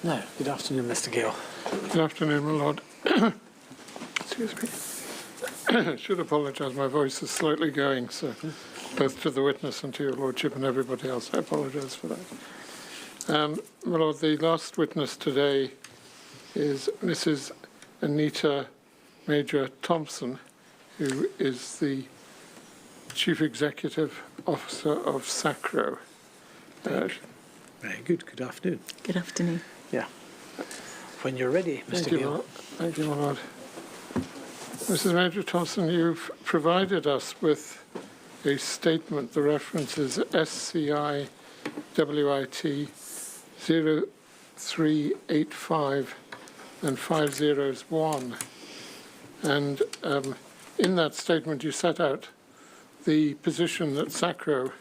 No. Good afternoon, Mr. Gill. Good afternoon, my lord. Excuse me. I should apologise, my voice is slightly going, so both to the witness and to your lordship and everybody else, I apologise for that. My lord, the last witness today is Mrs. Anita Mauger-Thompson, who is the Chief Executive Officer of Sacro. Very good. Good afternoon. Good afternoon. Yeah. When you're ready, Mr. Gill. Thank you, my lord. Mrs. Mauger-Thompson, you've provided us with a statement. The reference is SCI WIT 0385 and 501. And in that statement, you set out the position that Sacro,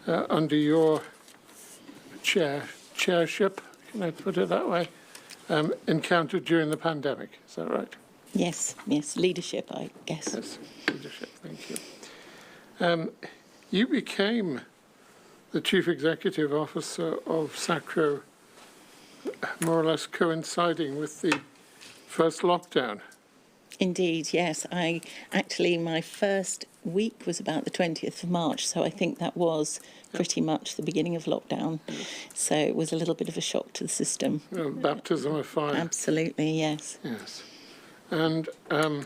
under your chairship, can I put it that way, encountered during the pandemic. Is that right? Yes, leadership, I guess. Yes, leadership, thank you. You became the Chief Executive Officer of Sacro more or less coinciding with the first lockdown. Indeed, yes. My first week was about the 20th of March, so I think that was pretty much the beginning of lockdown. So it was a little bit of a shock to the system. Baptism of fire. Absolutely, yes. Yes. And can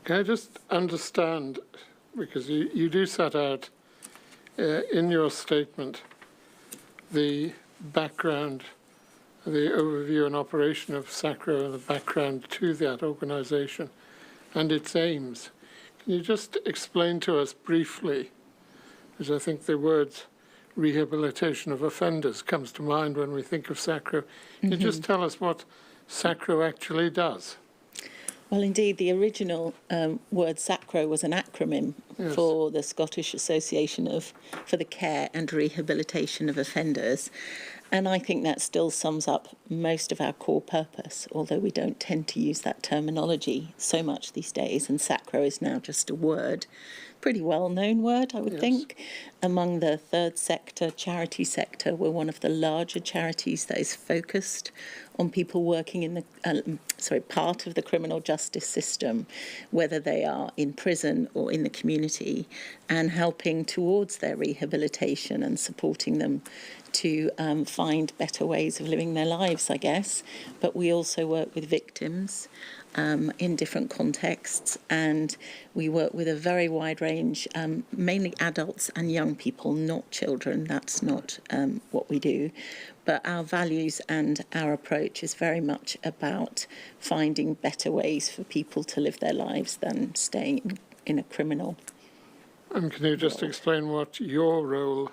I just understand, because you do set out in your statement the background, the overview and operation of Sacro and the background to that organisation and its aims. Can you just explain to us briefly, because I think the words rehabilitation of offenders comes to mind when we think of Sacro. Can you just tell us what Sacro actually does? Well, indeed, the original word Sacro was an acronym for the Scottish Association for the Care and Rehabilitation of Offenders. And I think that still sums up most of our core purpose, although we don't tend to use that terminology so much these days. And Sacro is now just a word, pretty well-known word, I would think. Among the third sector, charity sector, we're one of the larger charities that is focused on people working in the part of the criminal justice system, whether they are in prison or in the community, and helping towards their rehabilitation and supporting them to find better ways of living their lives, I guess. But we also work with victims in different contexts, and we work with a very wide range, mainly adults and young people, not children. That's not what we do. But our values and our approach is very much about finding better ways for people to live their lives than staying in a criminal. And can you just explain what your role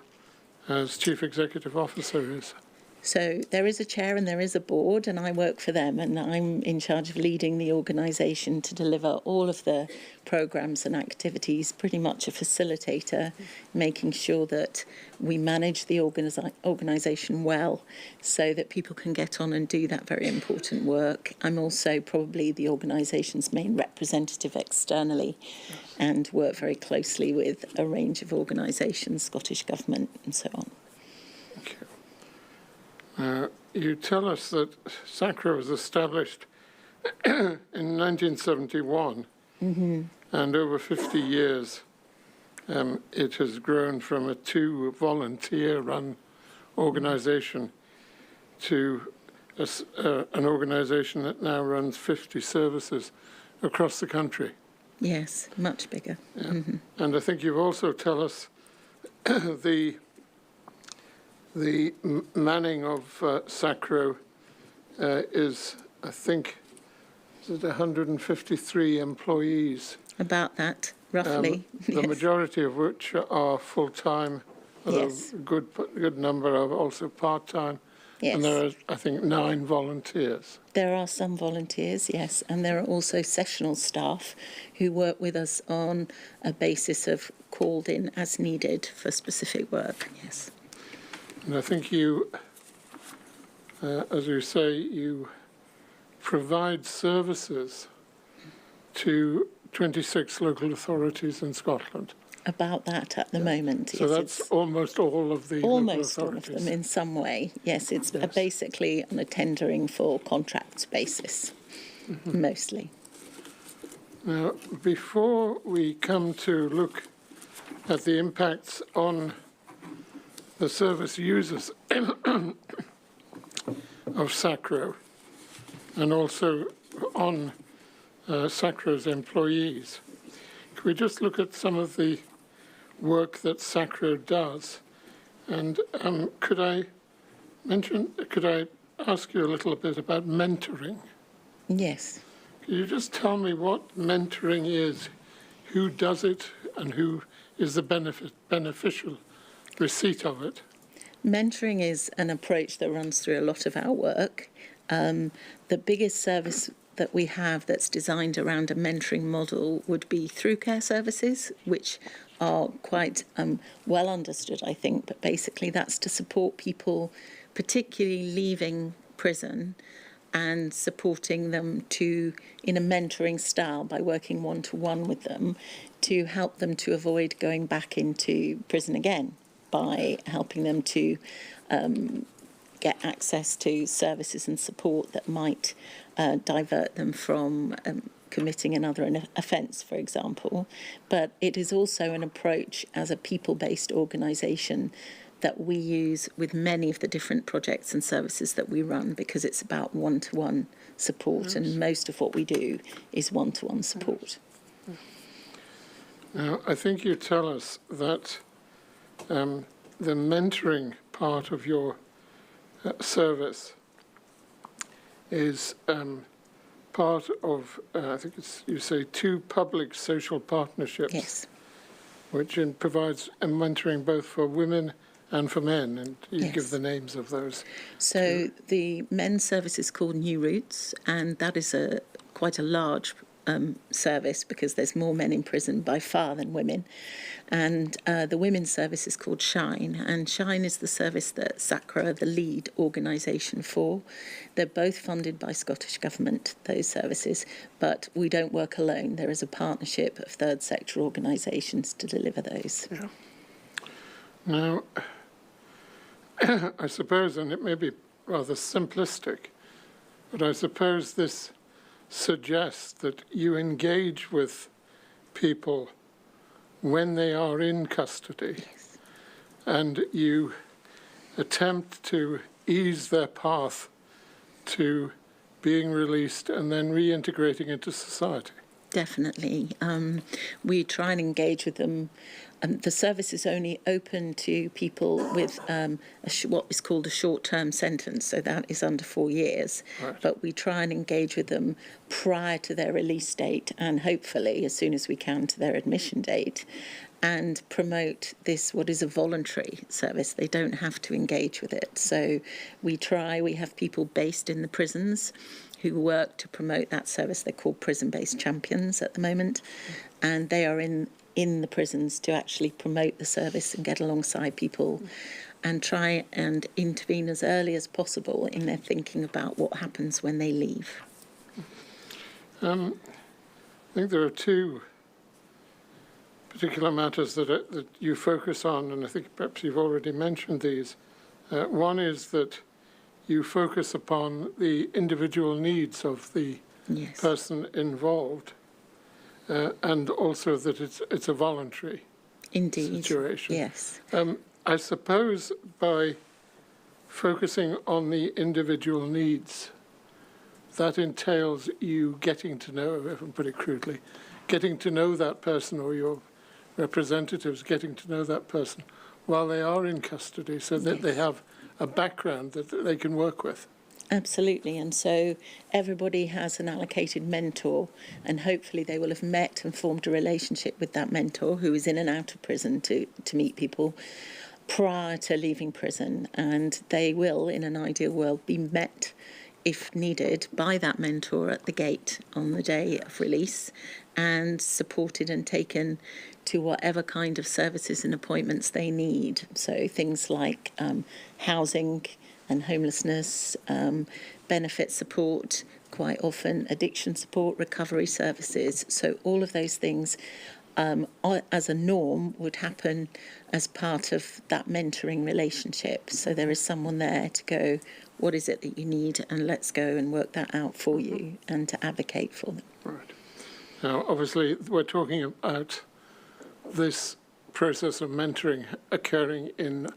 as Chief Executive Officer is? So there is a chair and there is a board, and I work for them, and I'm in charge of leading the organisation to deliver all of the programmes and activities, pretty much a facilitator, making sure that we manage the organisation well so that people can get on and do that very important work. I'm also probably the organisation's main representative externally and work very closely with a range of organisations, Scottish Government and so on. Okay. You tell us that Sacro was established in 1971, and over 50 years it has grown from a 2 volunteer-run organisation to an organisation that now runs 50 services across the country. Yes, much bigger. Yeah. And I think you've also tell us the manning of Sacro is, I think, is it 153 employees? About that, roughly. The majority of which are full-time, Yes. a good number are also part-time. Yes. And there are, I think, 9 volunteers. There are some volunteers, yes, and there are also sessional staff who work with us on a basis of called in as needed for specific work, yes. And I think you, as you say, you provide services to 26 local authorities in Scotland. about that at the moment. So that's almost all of the almost local all of authorities. them in some way. Yes, it's basically on a tendering for contracts basis, mostly. Now, before we come to look at the impacts on the service users of Sacro and also on Sacro's employees, can we just look at some of the work that Sacro does? And could I ask you a little bit about mentoring? Yes. Can you just tell me what mentoring is, who does it, and who is the beneficial receipt of it? Mentoring is an approach that runs through a lot of our work. The biggest service that we have that's designed around a mentoring model would be through care services, which are quite well understood, I think, but basically that's to support people, particularly leaving prison, and supporting them in a mentoring style by working one-to-one with them to help them to avoid going back into prison again, by helping them to get access to services and support that might divert them from committing another offence, for example. But it is also an approach as a people-based organisation that we use with many of the different projects and services that we run, because it's about one-to-one support, and most of what we do is one-to-one support. Now, I think you tell us that the mentoring part of your service is part of, I think you say, 2 public social partnerships. Yes. Which provides mentoring both for women and for men, and you give the names of those. So the men's service is called New Routes, and that is quite a large service because there's more men in prison by far than women. And the women's service is called Shine, and Shine is the service that Sacro are the lead organisation for. They're both funded by Scottish Government, those services, but we don't work alone. There is a partnership of third sector organisations to deliver those. Yeah. Now, I suppose, and it may be rather simplistic, but I suppose this suggests that you engage with people when they are in custody, and you attempt to ease their path to being released and then reintegrating into society. Definitely. We try and engage with them. The service is only open to people with what is called a short-term sentence, so that is under 4 years. Right. But we try and engage with them prior to their release date, and hopefully as soon as we can to their admission date, and promote this, what is a voluntary service. They don't have to engage with it. So we have people based in the prisons who work to promote that service. They're called prison-based champions at the moment, and they are in the prisons to actually promote the service and get alongside people and try and intervene as early as possible in their thinking about what happens when they leave. I think there are 2 particular matters that you focus on, and I think perhaps you've already mentioned these. One is that you focus upon the individual needs of the person involved, and also that it's a voluntary situation. Yes. I suppose by focusing on the individual needs, that entails you getting to know, if I put it crudely, getting to know that person, or your representatives getting to know that person while they are in custody, so that they have a background that they can work with. Absolutely, and so everybody has an allocated mentor, and hopefully they will have met and formed a relationship with that mentor who is in and out of prison to meet people prior to leaving prison, and they will, in an ideal world, be met, if needed, by that mentor at the gate on the day of release, and supported and taken to whatever kind of services and appointments they need. So things like housing and homelessness, benefit support, quite often addiction support, recovery services. So all of those things as a norm, would happen as part of that mentoring relationship. So there is someone there to go, what is it that you need, and let's go and work that out for you, and to advocate for them. Right. Now, obviously, we're talking about this process of mentoring occurring in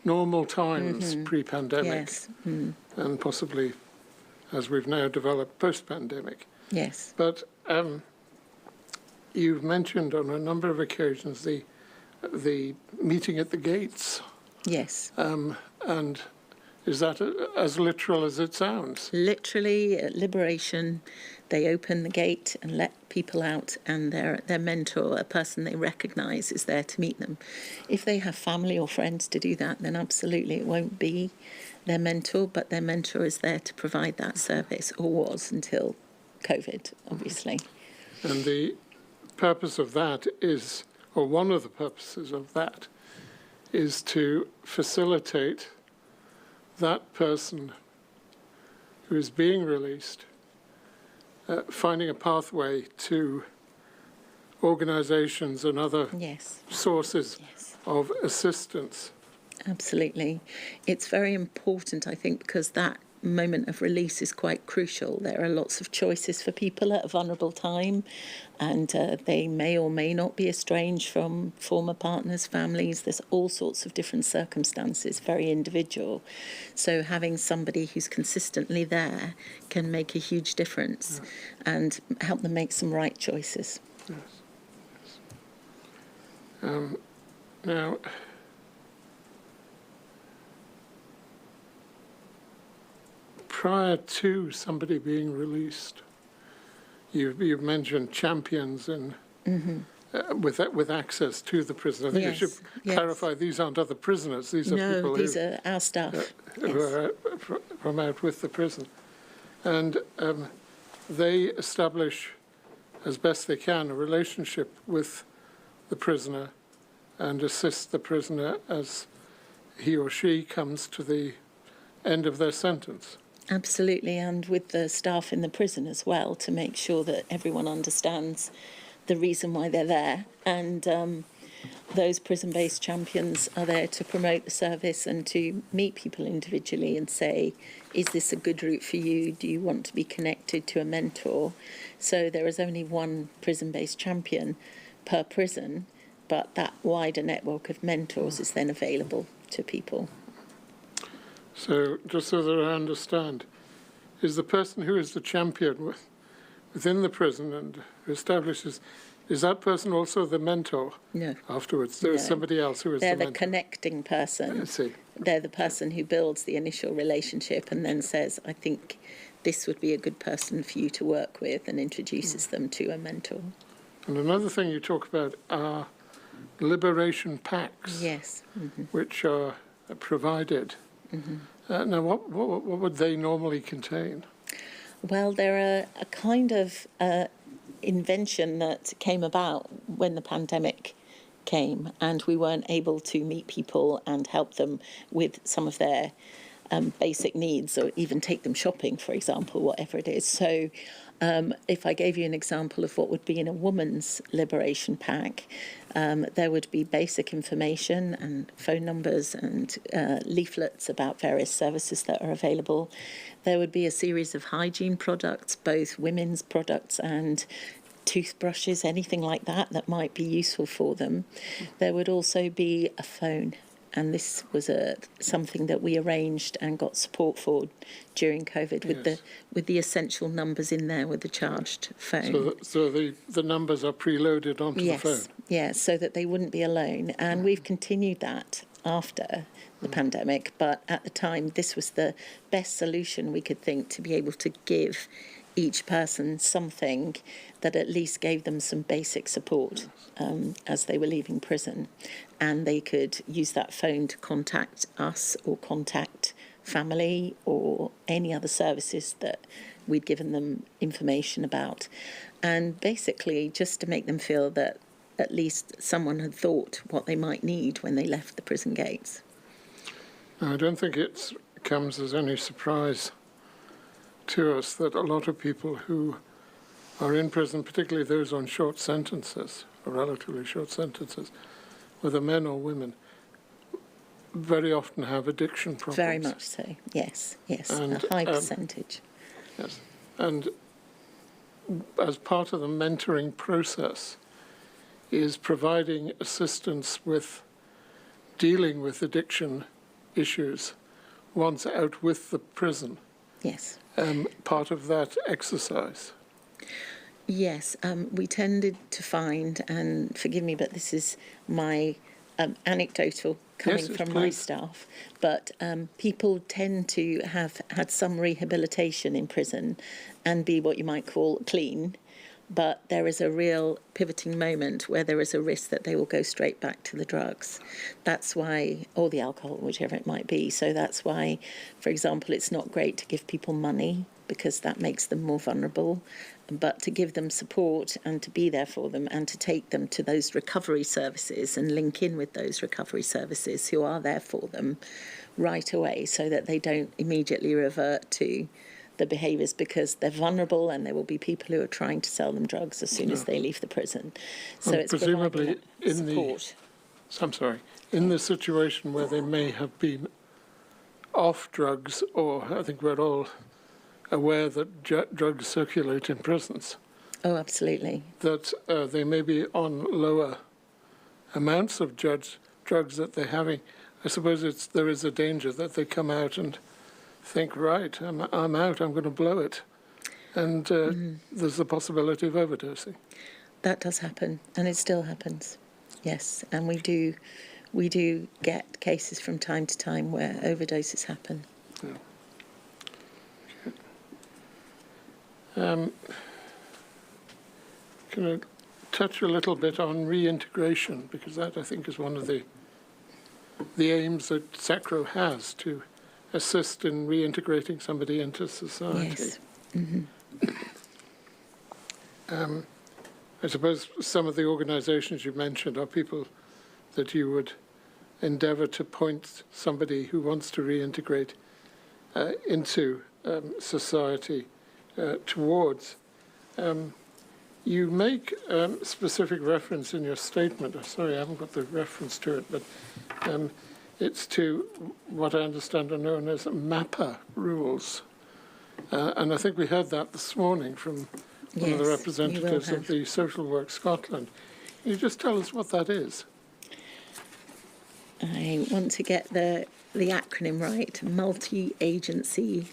normal times, pre-pandemic, Yes. and possibly, as we've now developed, post-pandemic. Yes. But you've mentioned on a number of occasions the meeting at the gates, Yes. and is that as literal as it sounds? Literally, at Liberation, they open the gate and let people out, and their mentor, a person they recognise, is there to meet them. If they have family or friends to do that, then absolutely it won't be their mentor, but their mentor is there to provide that service, or was until COVID, obviously. And the purpose of that is, or one of the purposes of that, is to facilitate that person who is being released finding a pathway to organisations and other Yes. sources Yes. of assistance. Absolutely. It's very important, I think, because that moment of release is quite crucial. There are lots of choices for people at a vulnerable time, and they may or may not be estranged from former partners, families. There's all sorts of different circumstances, very individual. So having somebody who's consistently there can make a huge difference and help them make some right choices. Yes. Now, prior to somebody being released, you've mentioned champions and with access to the prisoner. I think you should clarify these aren't other prisoners. These are people these are our staff. who are from out with the prison. And they establish, as best they can, a relationship with the prisoner and assist the prisoner as he or she comes to the end of their sentence. Absolutely, and with the staff in the prison as well, to make sure that everyone understands the reason why they're there. And those prison-based champions are there to promote the service and to meet people individually and say, is this a good route for you? Do you want to be connected to a mentor? So there is only one prison-based champion per prison, but that wider network of mentors is then available to people. So, just so that I understand, is the person who is the champion within the prison and who establishes, is that person also the mentor? No. Afterwards, there is somebody else who is the mentor. They're the connecting person. I see. They're the person who builds the initial relationship and then says, I think this would be a good person for you to work with, and introduces them to a mentor. And another thing you talk about are liberation packs. Yes. Which are provided. Now, what would they normally contain? Well, they're a kind of invention that came about when the pandemic came and we weren't able to meet people and help them with some of their basic needs, or even take them shopping, for example, whatever it is. So if I gave you an example of what would be in a woman's liberation pack, there would be basic information and phone numbers and leaflets about various services that are available. There would be a series of hygiene products, both women's products and toothbrushes, anything like that that might be useful for them. There would also be a phone. And this was something that we arranged and got support for during COVID, with the essential numbers in there with the charged phone. So the numbers are preloaded onto the phone? Yes, so that they wouldn't be alone. And we've continued that after the pandemic, but at the time this was the best solution we could think to be able to give each person something that at least gave them some basic support as they were leaving prison. And they could use that phone to contact us or contact family or any other services that we'd given them information about. And basically just to make them feel that at least someone had thought what they might need when they left the prison gates. I don't think it comes as any surprise to us that a lot of people who are in prison, particularly those on short sentences, or relatively short sentences, whether men or women, very often have addiction problems. Very much so, yes, And, a high percentage. Yes, and as part of the mentoring process is providing assistance with dealing with addiction issues once out with the prison. Yes. Part of that exercise. Yes, we tended to find, and forgive me, but this is my anecdotal coming Yes, from please. my staff, but people tend to have had some rehabilitation in prison and be what you might call clean, but there is a real pivoting moment where there is a risk that they will go straight back to the drugs. That's why, or the alcohol, whichever it might be. So that's why, for example, it's not great to give people money because that makes them more vulnerable, but to give them support and to be there for them and to take them to those recovery services and link in with those recovery services who are there for them right away so that they don't immediately revert to the behaviours, because they're vulnerable and there will be people who are trying to sell them drugs as soon as they leave the prison. So Well, it's presumably providing support. In the situation where they may have been off drugs, or I think we're all aware that drugs circulate in prisons, Oh, absolutely. that they may be on lower amounts of drugs that they're having. I suppose there is a danger that they come out and think, right, I'm out, I'm going to blow it. And there's the possibility of overdosing. That does happen, and it still happens. Yes, and we do get cases from time to time where overdoses happen. Yeah. Okay. Can I touch a little bit on reintegration, because that I think is one of the aims that Sacro has, to assist in reintegrating somebody into society. Yes. Mm-hmm. I suppose some of the organisations you mentioned are people that you would endeavour to point somebody who wants to reintegrate into society towards. You make specific reference in your statement. I'm sorry, I haven't got the reference to it, but it's to what I understand are known as MAPA rules. And I think we heard that this morning from one of the representatives of the Social Work Scotland. Can you just tell us what that is? I want to get the acronym right. Multi-agency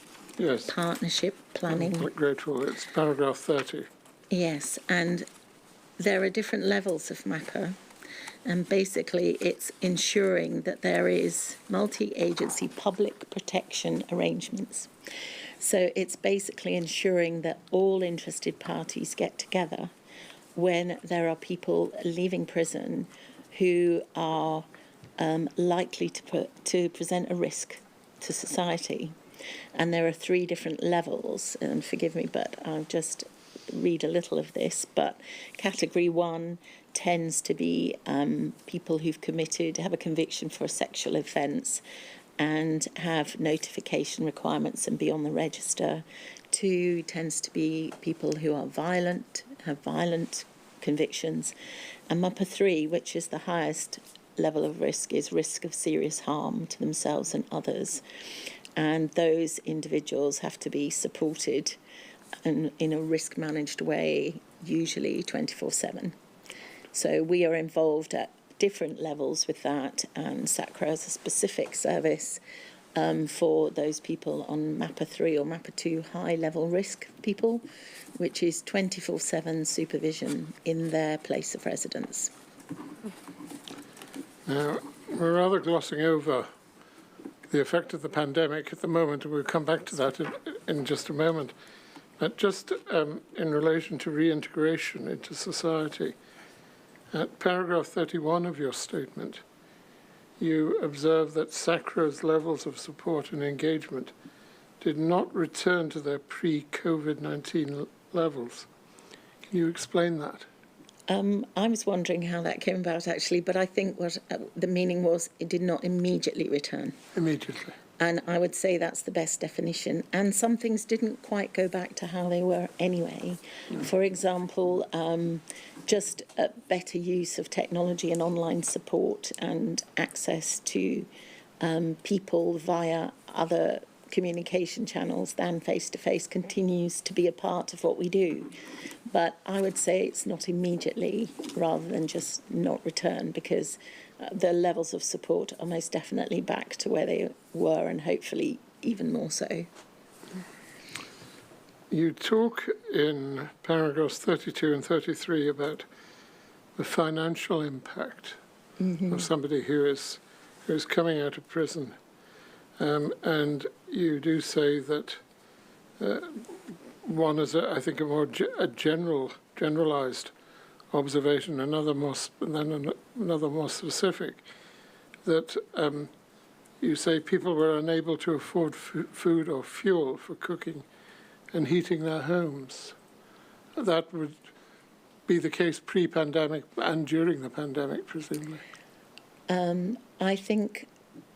partnership planning. I'm grateful. It's paragraph 30. Yes, and there are different levels of MAPA, and basically it's ensuring that there is multi-agency public protection arrangements. So it's basically ensuring that all interested parties get together when there are people leaving prison who are likely to present a risk to society. And there are 3 different levels, and forgive me, but I'll just read a little of this. But category 1 tends to be people who've have a conviction for a sexual offence and have notification requirements and be on the register. 2 tends to be people who are violent, have violent convictions. And MAPA 3, which is the highest level of risk, is risk of serious harm to themselves and others. And those individuals have to be supported in a risk-managed way, usually 24/7. So we are involved at different levels with that, and Sacro has a specific service for those people on MAPA 3 or MAPA 2 high-level risk people, which is 24/7 supervision in their place of residence. Now, we're rather glossing over the effect of the pandemic at the moment, and we'll come back to that in just a moment. But just in relation to reintegration into society, at paragraph 31 of your statement, you observe that Sacro's levels of support and engagement did not return to their pre-COVID-19 levels. Can you explain that? I was wondering how that came about, actually, but I think what the meaning was, it did not immediately return. Immediately. And I would say that's the best definition. And some things didn't quite go back to how they were anyway. For example, just a better use of technology and online support and access to people via other communication channels than face-to-face continues to be a part of what we do. But I would say it's not immediately rather than just not return, because the levels of support are most definitely back to where they were, and hopefully even more so. You talk in paragraphs 32 and 33 about the financial impact of somebody who is coming out of prison, and you do say that one is, I think, a generalized observation, another more specific, that you say people were unable to afford food or fuel for cooking and heating their homes. That would be the case pre-pandemic and during the pandemic, presumably. I think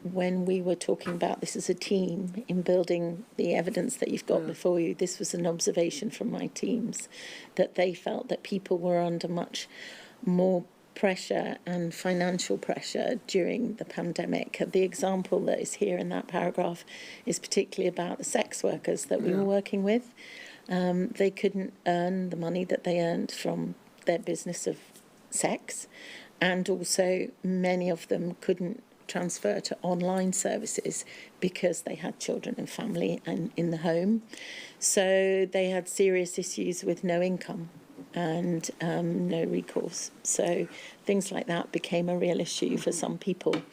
when we were talking about this as a team in building the evidence that you've got before you, this was an observation from my teams, that they felt that people were under much more pressure and financial pressure during the pandemic. The example that is here in that paragraph is particularly about the sex workers that we were working with. They couldn't earn the money that they earned from their business of sex, and also many of them couldn't transfer to online services because they had children and family and in the home. So they had serious issues with no income and no recourse. So things like that became a real issue for some people.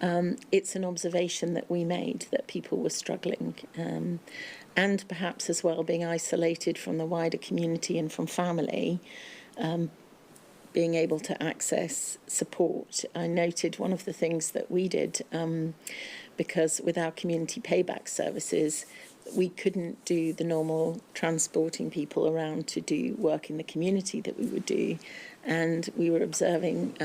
It's an observation that we made, that people were struggling, and perhaps as well being isolated from the wider community and from family, being able to access support. I noted one of the things that we did, because with our community payback services, we couldn't do the normal transporting people around to do work in the community that we would do. And we were observing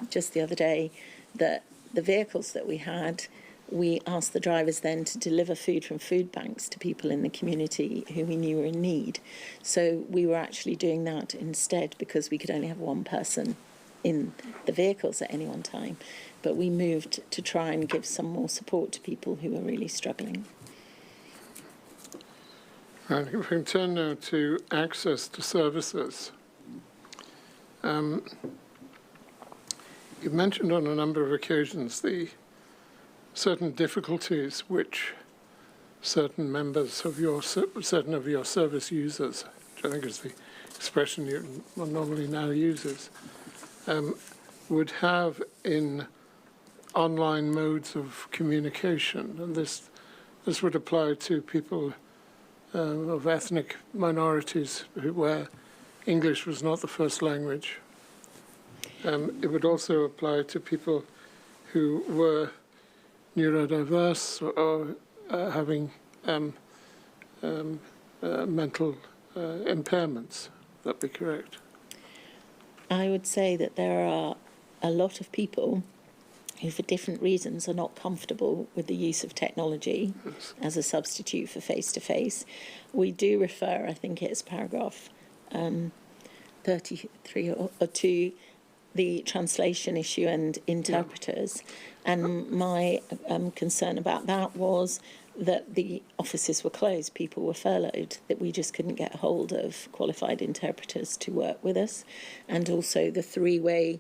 just the other day that the vehicles that we had, we asked the drivers then to deliver food from food banks to people in the community who we knew were in need. So we were actually doing that instead, because we could only have one person in the vehicles at any one time. But we moved to try and give some more support to people who were really struggling. And if we can turn now to access to services. You've mentioned on a number of occasions the certain difficulties which certain members of certain of your service users, which I think is the expression you normally now uses, would have in online modes of communication. And this would apply to people of ethnic minorities where English was not the first language. It would also apply to people who were neurodiverse or having mental impairments. Would that be correct? I would say that there are a lot of people who, for different reasons, are not comfortable with the use of technology as a substitute for face-to-face. We do refer, I think it's paragraph 33 or to the translation issue and interpreters. And my concern about that was that the offices were closed, people were furloughed, that we just couldn't get hold of qualified interpreters to work with us. And also the three-way,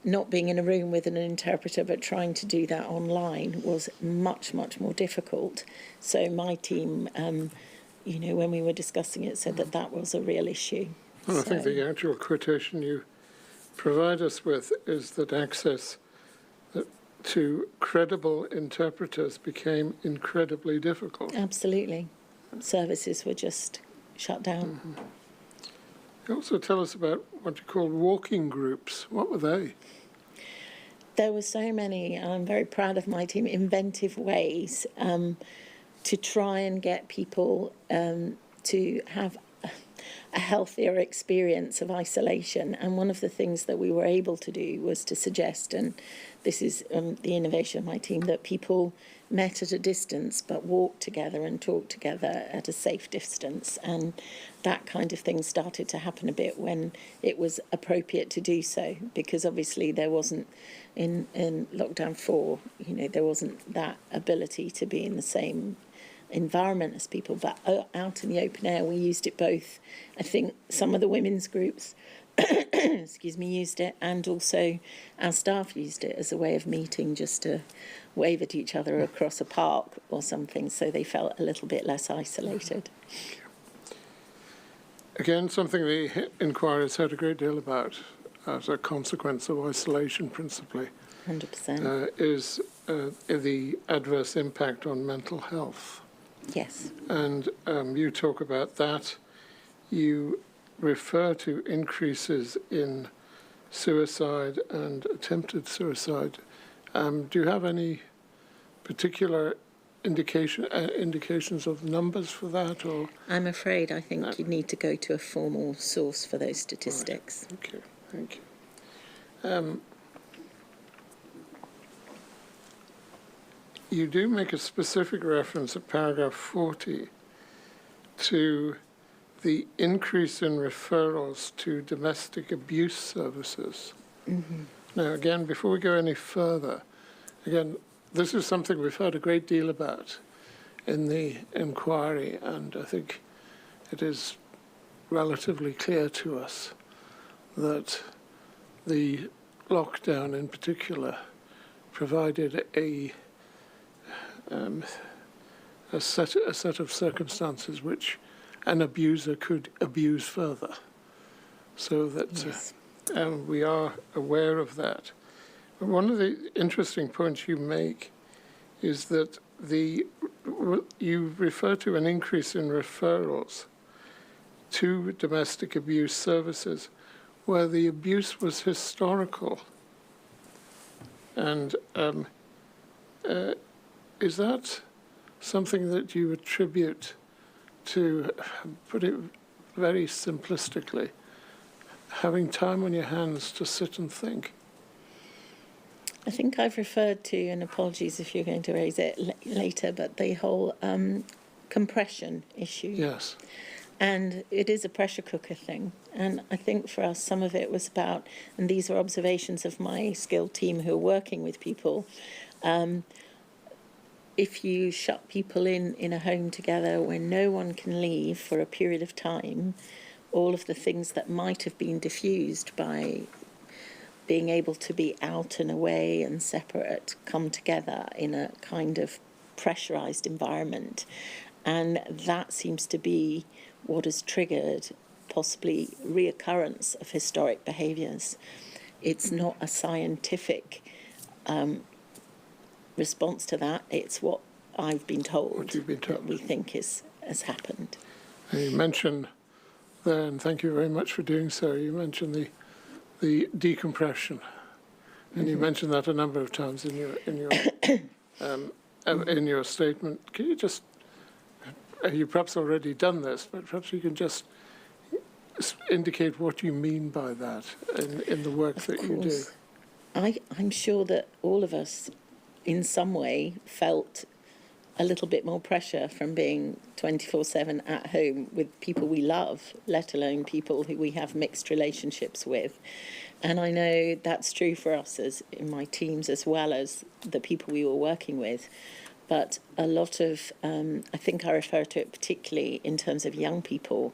not being in a room with an interpreter but trying to do that online was much, much more difficult. So my team, when we were discussing it, said that that was a real issue. Well, I think the actual quotation you provide us with is that access to credible interpreters became incredibly difficult. Absolutely. Services were just shut down. Mm-hmm. You also tell us about what you call walking groups. What were they? There were so many, and I'm very proud of my team, inventive ways to try and get people to have a healthier experience of isolation. And one of the things that we were able to do was to suggest, and this is the innovation of my team, that people met at a distance but walked together and talked together at a safe distance. And that kind of thing started to happen a bit when it was appropriate to do so, because obviously there wasn't, in lockdown 4, there wasn't that ability to be in the same environment as people, but out in the open air we used it both. I think some of the women's groups used it, and also our staff used it as a way of meeting, just to wave at each other across a park or something, so they felt a little bit less isolated. Again, something the inquiry has heard a great deal about as a consequence of isolation principally 100%. Is the adverse impact on mental health. Yes. And you talk about that. You refer to increases in suicide and attempted suicide. Do you have any particular indications of numbers for that? Or I'm afraid I think you'd need to go to a formal source for those statistics. Right. Okay, thank you. You do make a specific reference at paragraph 40 to the increase in referrals to domestic abuse services. Mm-hmm. Now, again, before we go any further, again, this is something we've heard a great deal about in the inquiry, and I think it is relatively clear to us that the lockdown in particular provided a set of circumstances which an abuser could abuse further, so that yes. We are aware of that. One of the interesting points you make is that you refer to an increase in referrals to domestic abuse services where the abuse was historical. And is that something that you attribute to, put it very simplistically, having time on your hands to sit and think? I think I've referred to, and apologies if you're going to raise it later, but the whole compression issue. Yes. And it is a pressure cooker thing. And I think for us, some of it was about, and these are observations of my skilled team who are working with people, if you shut people in a home together when no one can leave for a period of time, all of the things that might have been diffused by being able to be out and away and separate come together in a kind of pressurized environment. And that seems to be what has triggered possibly reoccurrence of historic behaviours. It's not a scientific response to that. It's what I've been told, What you've been told. that we think has happened. And you mentioned there, and thank you very much for doing so, you mentioned the decompression, and you mentioned that a number of times in your statement. Can you just, you perhaps already done this, but perhaps you can just indicate what you mean by that in the work that you do. I'm sure that all of us in some way felt a little bit more pressure from being 24/7 at home with people we love, let alone people who we have mixed relationships with. And I know that's true for us as in my teams as well as the people we were working with. But a lot of, I think I refer to it particularly in terms of young people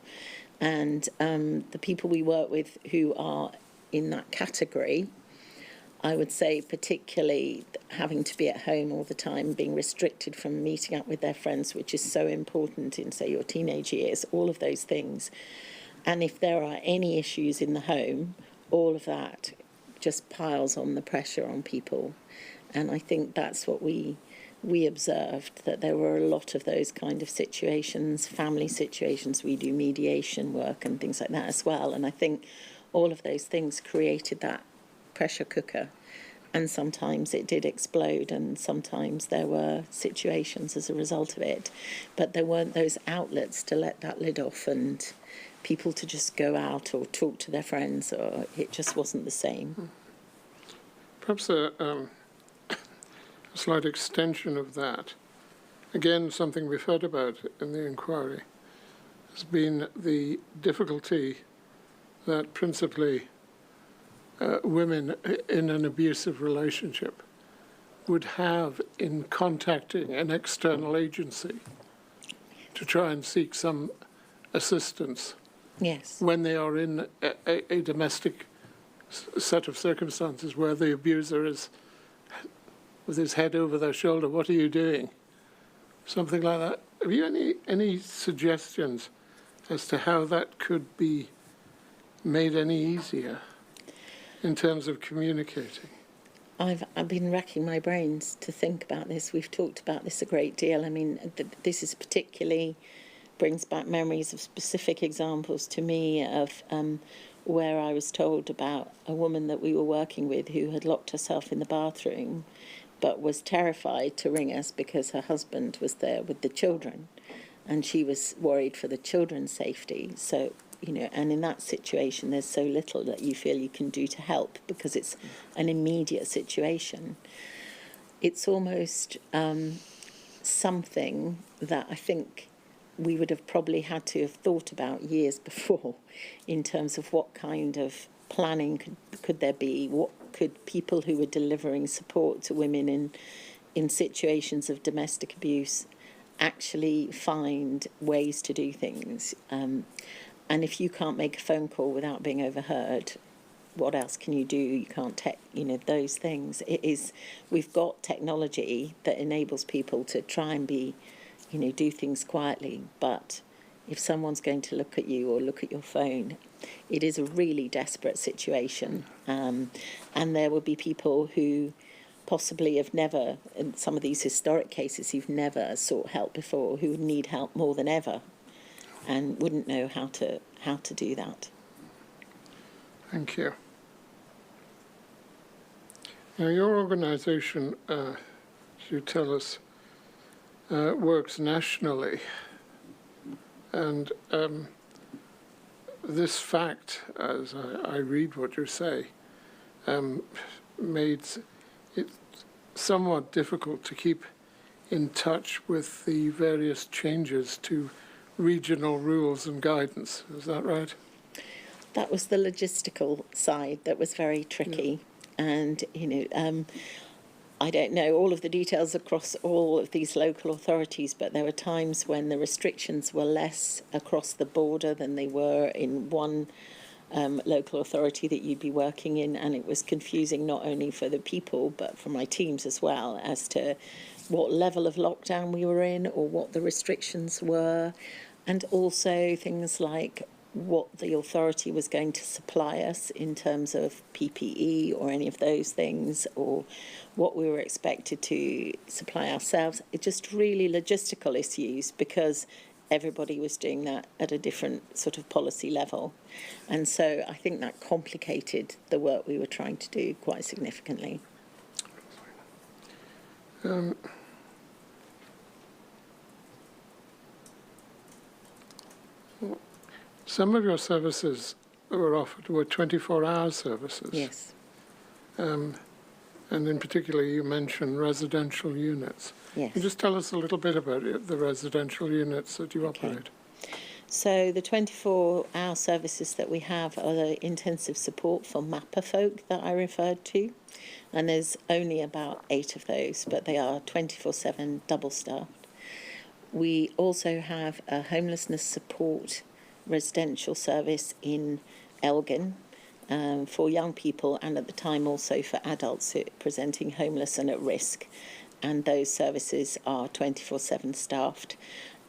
and the people we work with who are in that category. I would say particularly having to be at home all the time, being restricted from meeting up with their friends, which is so important in, say, your teenage years, all of those things. And if there are any issues in the home, all of that just piles on the pressure on people. And I think that's what we observed, that there were a lot of those kind of situations, family situations. We do mediation work and things like that as well. And I think all of those things created that pressure cooker, and sometimes it did explode, and sometimes there were situations as a result of it, but there weren't those outlets to let that lid off and people to just go out or talk to their friends, or it just wasn't the same. Perhaps a slight extension of that, again, something we've heard about in the inquiry, has been the difficulty that principally women in an abusive relationship would have in contacting an external agency to try and seek some assistance. Yes. When they are in a domestic set of circumstances where the abuser is with his head over their shoulder, what are you doing? Something like that. Have you any suggestions as to how that could be made any easier in terms of communicating? I've been racking my brains to think about this. We've talked about this a great deal. I mean, this is particularly brings back memories of specific examples to me of where I was told about a woman that we were working with who had locked herself in the bathroom but was terrified to ring us because her husband was there with the children and she was worried for the children's safety. So, and in that situation, there's so little that you feel you can do to help because it's an immediate situation. It's almost something that I think we would have probably had to have thought about years before in terms of what kind of planning could there be, what could people who were delivering support to women in situations of domestic abuse actually find ways to do things. And if you can't make a phone call without being overheard, what else can you do? You can't those things. We've got technology that enables people to try and do things quietly, but if someone's going to look at you or look at your phone, it is a really desperate situation. And there will be people who possibly have never, in some of these historic cases, who've never sought help before, who would need help more than ever and wouldn't know how to do that. Thank you. Now, your organisation, as you tell us, works nationally, and this fact, as I read what you say, made it somewhat difficult to keep in touch with the various changes to regional rules and guidance. Is that right? That was the logistical side that was very tricky. Yeah. And, I don't know all of the details across all of these local authorities, but there were times when the restrictions were less across the border than they were in one local authority that you'd be working in, and it was confusing not only for the people but for my teams as well as to what level of lockdown we were in or what the restrictions were, and also things like what the authority was going to supply us in terms of PPE or any of those things, or what we were expected to supply ourselves. It's just really logistical issues because everybody was doing that at a different sort of policy level. And so I think that complicated the work we were trying to do quite significantly. Some of your services that were offered were 24-hour services. Yes. And in particular, you mentioned residential units. Yes. Can you just tell us a little bit about the residential units that you operate? So the 24-hour services that we have are the intensive support for MAPA folk that I referred to. And there's only about 8 of those, but they are 24/7 double-staffed. We also have a homelessness support residential service in Elgin for young people, and at the time also for adults presenting homeless and at risk. And those services are 24/7 staffed.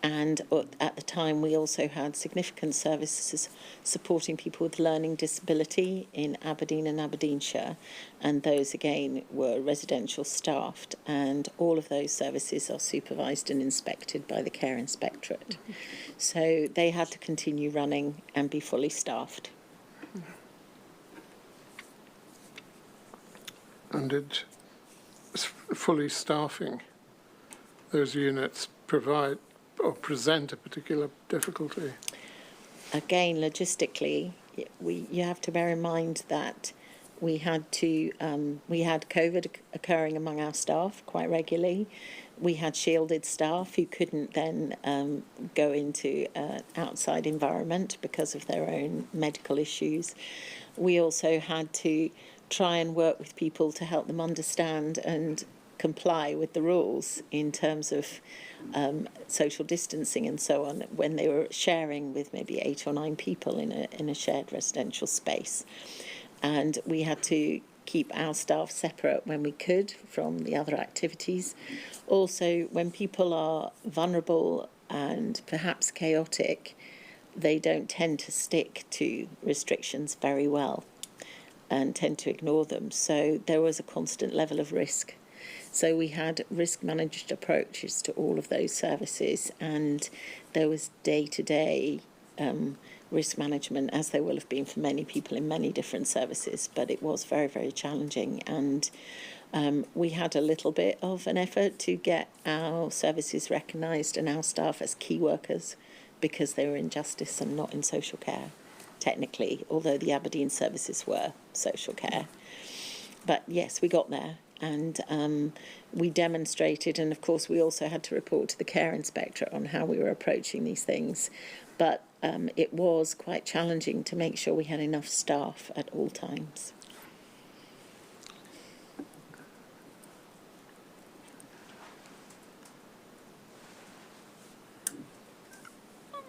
And at the time we also had significant services supporting people with learning disability in Aberdeen and Aberdeenshire, and those again were residential staffed, and all of those services are supervised and inspected by the Care Inspectorate. So they had to continue running and be fully staffed. And did fully staffing those units provide or present a particular difficulty? again, logistically, you have to bear in mind that we had COVID occurring among our staff quite regularly. We had shielded staff who couldn't then go into an outside environment because of their own medical issues. We also had to try and work with people to help them understand and comply with the rules in terms of social distancing and so on when they were sharing with maybe 8 or 9 people in a shared residential space. And we had to keep our staff separate when we could from the other activities. Also, when people are vulnerable and perhaps chaotic, they don't tend to stick to restrictions very well and tend to ignore them. So there was a constant level of risk. So we had risk-managed approaches to all of those services, and there was day-to-day risk management, as there will have been for many people in many different services, but it was very, very challenging. And we had a little bit of an effort to get our services recognised and our staff as key workers because they were in justice and not in social care, technically, although the Aberdeen services were social care. But yes, we got there. And we demonstrated, and of course we also had to report to the care inspector on how we were approaching these things. But it was quite challenging to make sure we had enough staff at all times.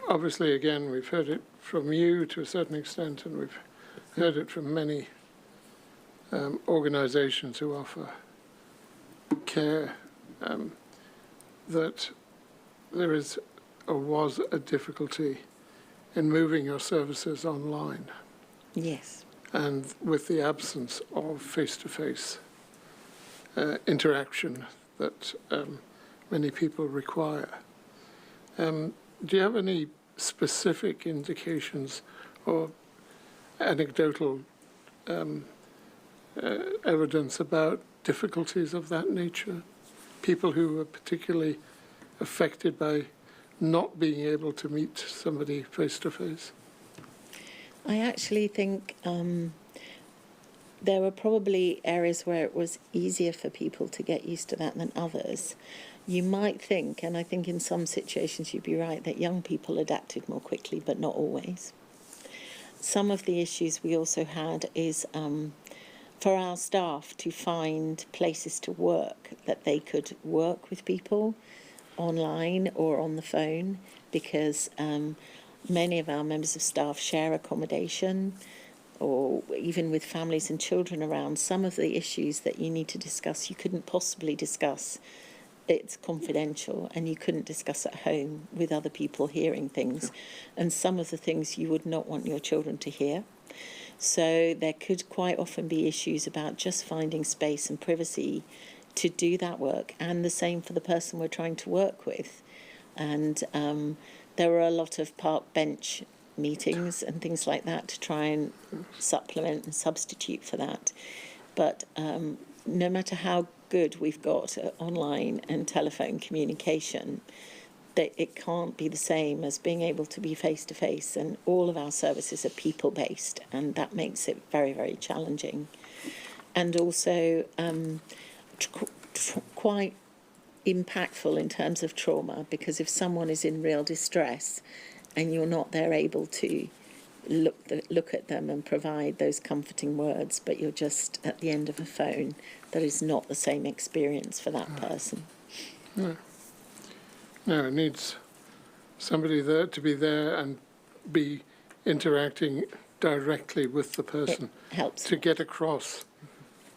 Obviously, again, we've heard it from you to a certain extent, and we've heard it from many organisations who offer care, that there is or was a difficulty in moving your services online. Yes. And with the absence of face-to-face interaction that many people require. Do you have any specific indications or anecdotal evidence about difficulties of that nature? People who were particularly affected by not being able to meet somebody face-to-face? I actually think there were probably areas where it was easier for people to get used to that than others. You might think, and I think in some situations you'd be right, that young people adapted more quickly, but not always. Some of the issues we also had is for our staff to find places to work that they could work with people online or on the phone, because many of our members of staff share accommodation, or even with families and children around. Some of the issues that you need to discuss, you couldn't possibly discuss. It's confidential, and you couldn't discuss at home with other people hearing things. And some of the things you would not want your children to hear. So there could quite often be issues about just finding space and privacy to do that work, and the same for the person we're trying to work with. And there were a lot of park bench meetings and things like that to try and supplement and substitute for that. But no matter how good we've got online and telephone communication, that it can't be the same as being able to be face-to-face, and all of our services are people-based, and that makes it very, very challenging. And also quite impactful in terms of trauma, because if someone is in real distress and you're not there able to look at them and provide those comforting words, but you're just at the end of a phone, that is not the same experience for that person. No, it needs somebody there to be there and be interacting directly with the person. It helps to get across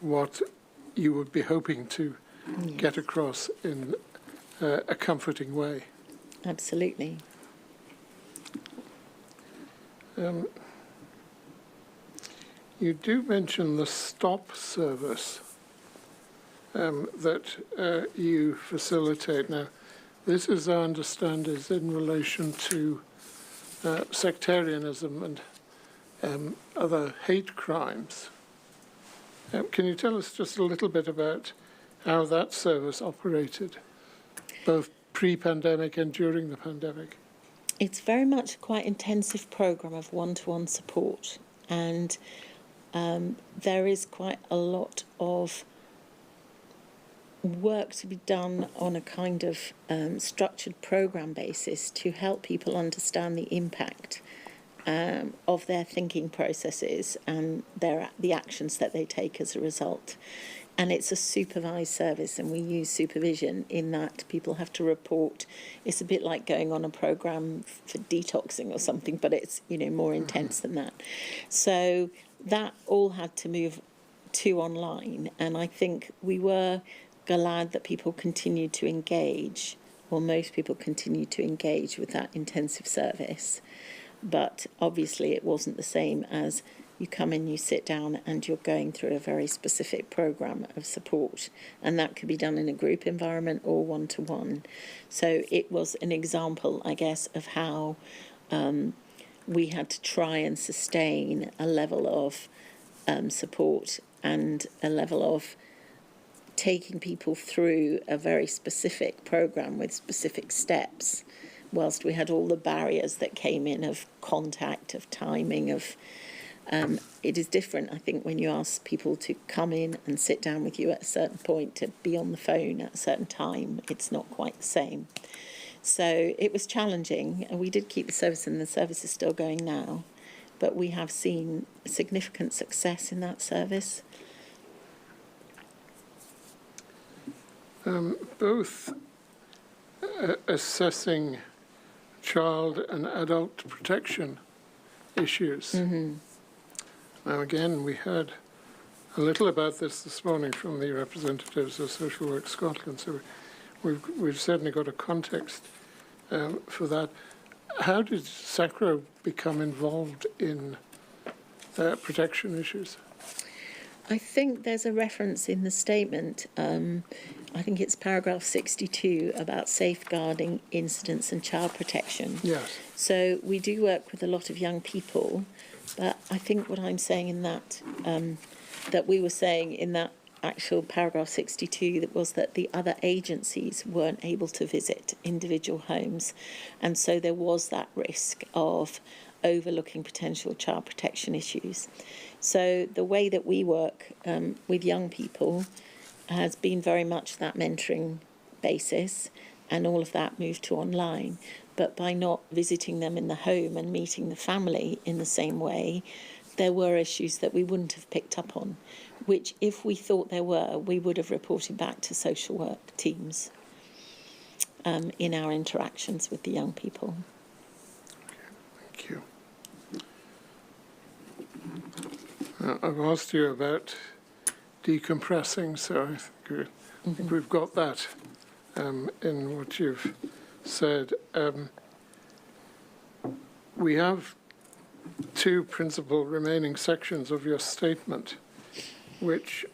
what you would be hoping to get across in a comforting way. Absolutely. You do mention the stop service that you facilitate. Now, this, as I understand, is in relation to sectarianism and other hate crimes. Can you tell us just a little bit about how that service operated, both pre-pandemic and during the pandemic? It's very much a quite intensive programme of one-to-one support, and there is quite a lot of work to be done on a kind of structured programme basis to help people understand the impact of their thinking processes and the actions that they take as a result. And it's a supervised service, and we use supervision in that people have to report. It's a bit like going on a programme for detoxing or something, but it's, more intense than that. So that all had to move to online, and I think we were glad that people continued to engage, or most people continued to engage with that intensive service. But obviously it wasn't the same as you come in, you sit down, and you're going through a very specific programme of support. And that could be done in a group environment or one-to-one. So it was an example, I guess, of how we had to try and sustain a level of support and a level of taking people through a very specific programme with specific steps, whilst we had all the barriers that came in of contact, of timing, of... it is different, I think, when you ask people to come in and sit down with you at a certain point, to be on the phone at a certain time. It's not quite the same. So it was challenging, and we did keep the service, and the service is still going now. But we have seen significant success in that service. Both assessing child and adult protection issues. Mm-hmm. Now, again, we heard a little about this morning from the representatives of Social Work Scotland, so we've certainly got a context for that. How did Sacro become involved in protection issues? I think there's a reference in the statement, I think it's paragraph 62, about safeguarding incidents and child protection. Yes. So we do work with a lot of young people, but I think what I'm saying in that, that we were saying in that actual paragraph 62, that was that the other agencies weren't able to visit individual homes, and so there was that risk of overlooking potential child protection issues. So the way that we work with young people has been very much that mentoring basis, and all of that moved to online. But by not visiting them in the home and meeting the family in the same way, there were issues that we wouldn't have picked up on, which if we thought there were, we would have reported back to social work teams in our interactions with the young people. Thank you. I've asked you about decompressing, so I think we've got that in what you've said. We have two principal remaining sections of your statement, which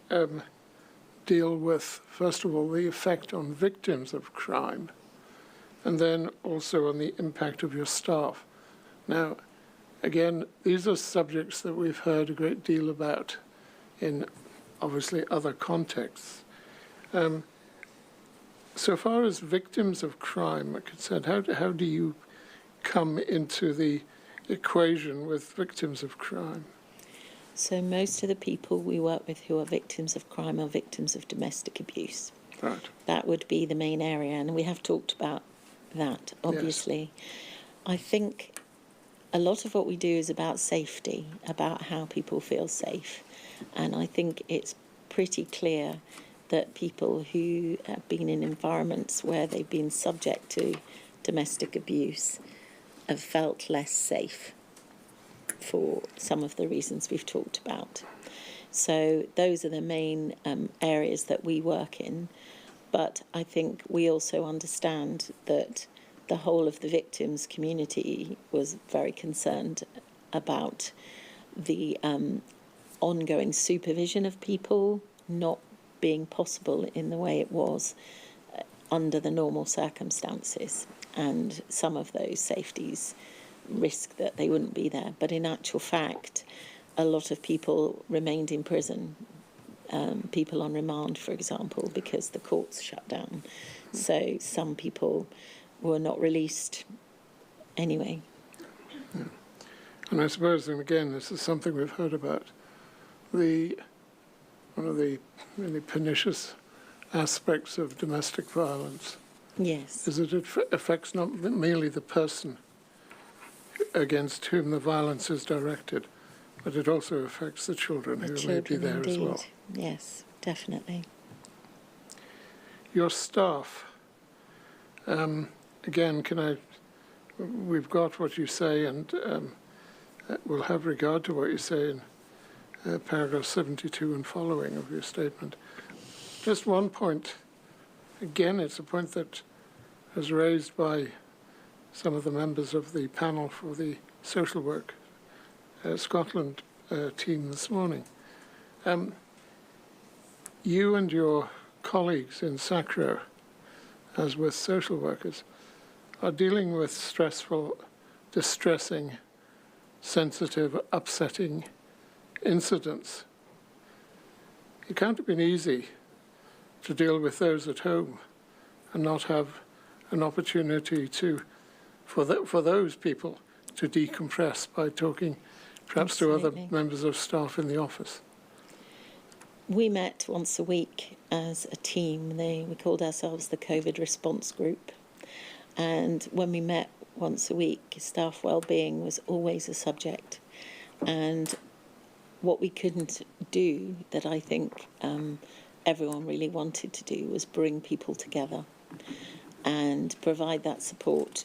deal with, first of all, the effect on victims of crime, and then also on the impact of your staff. Now, again, these are subjects that we've heard a great deal about in, obviously, other contexts. So far as victims of crime are concerned, how do you come into the equation with victims of crime? So most of the people we work with who are victims of crime are victims of domestic abuse. Right. That would be the main area, and we have talked about that, obviously. Yes. I think a lot of what we do is about safety, about how people feel safe. And I think it's pretty clear that people who have been in environments where they've been subject to domestic abuse have felt less safe for some of the reasons we've talked about. So those are the main areas that we work in. But I think we also understand that the whole of the victims community was very concerned about the ongoing supervision of people not being possible in the way it was under the normal circumstances, and some of those safeties risk that they wouldn't be there. But in actual fact, a lot of people remained in prison, people on remand, for example, because the courts shut down. So some people were not released anyway. And I suppose, and again, this is something we've heard about, one of the really pernicious aspects of domestic violence Yes. is that it affects not merely the person against whom the violence is directed, but it also affects the children who may be there indeed. as well. Yes, definitely. Your staff, again, we've got what you say, and we'll have regard to what you say in paragraph 72 and following of your statement. Just one point, again, it's a point that was raised by some of the members of the panel for the social work Scotland team this morning. You and your colleagues in Sacro, as with social workers, are dealing with stressful, distressing, sensitive, upsetting incidents. It can't have been easy to deal with those at home and not have an opportunity for those people to decompress by talking perhaps to other members of staff in the office. We met once a week as a team. We called ourselves the COVID response group. And when we met once a week, staff well-being was always a subject. And what we couldn't do, that I think everyone really wanted to do, was bring people together and provide that support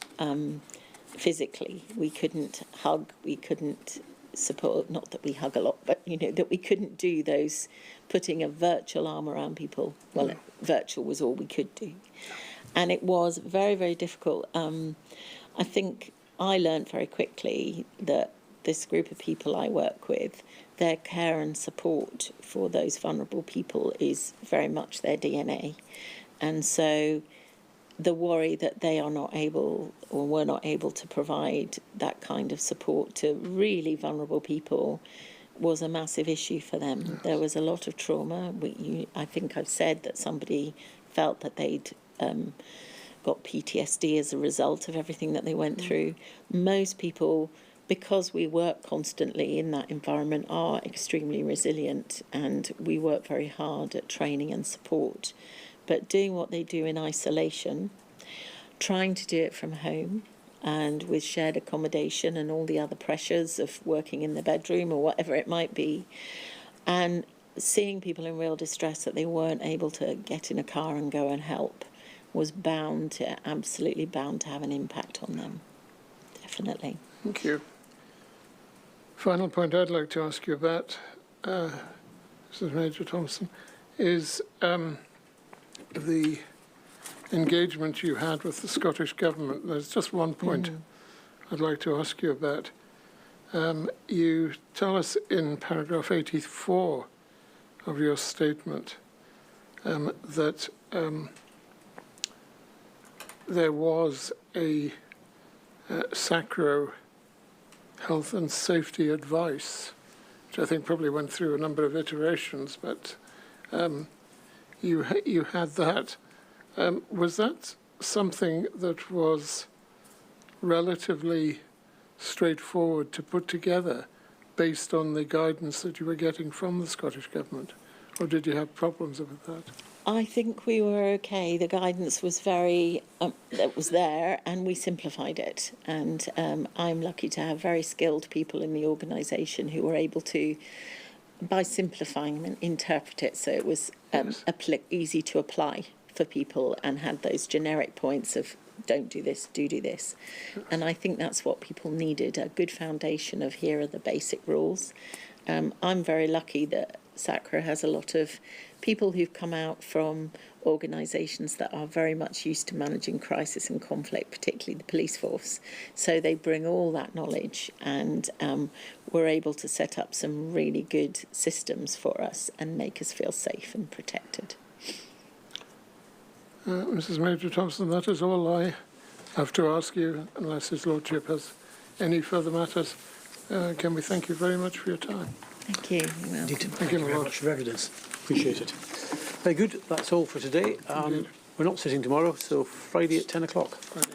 physically. We couldn't hug, we couldn't support, not that we hug a lot, but that we couldn't do those, putting a virtual arm around people. Well, virtual was all we could do. And it was very, very difficult. I think I learned very quickly that this group of people I work with, their care and support for those vulnerable people is very much their DNA. And so the worry that they are not able or were not able to provide that kind of support to really vulnerable people was a massive issue for them. Yes. There was a lot of trauma. I think I've said that somebody felt that they'd got PTSD as a result of everything that they went through. Most people, because we work constantly in that environment, are extremely resilient, and we work very hard at training and support. But doing what they do in isolation, trying to do it from home and with shared accommodation and all the other pressures of working in the bedroom or whatever it might be, and seeing people in real distress that they weren't able to get in a car and go and help, was absolutely bound to have an impact on them. Definitely. Thank you. Final point I'd like to ask you about, Mrs. Mauger-Thompson, is the engagement you had with the Scottish Government. There's just one point I'd like to ask you about. You tell us in paragraph 84 of your statement that there was a Sacro health and safety advice, which I think probably went through a number of iterations, but you had that. Was that something that was relatively straightforward to put together based on the guidance that you were getting from the Scottish Government, or did you have problems with that? I think we were okay. The guidance was that was there, and we simplified it. And I'm lucky to have very skilled people in the organisation who were able to, by simplifying and interpret it, so it was easy to apply for people, and had those generic points of don't do this, do this. And I think that's what people needed, a good foundation of here are the basic rules. I'm very lucky that Sacro has a lot of people who've come out from organisations that are very much used to managing crisis and conflict, particularly the police force. So they bring all that knowledge, and we're able to set up some really good systems for us and make us feel safe and protected. Mrs. Mauger-Thompson, that is all I have to ask you, unless His Lordship has any further matters. Can we thank you very much for your time? Thank you. Well, Thank you very much for your evidence. Appreciate it. Very good. That's all for today. We're not sitting tomorrow, so Friday at 10 o'clock. Friday,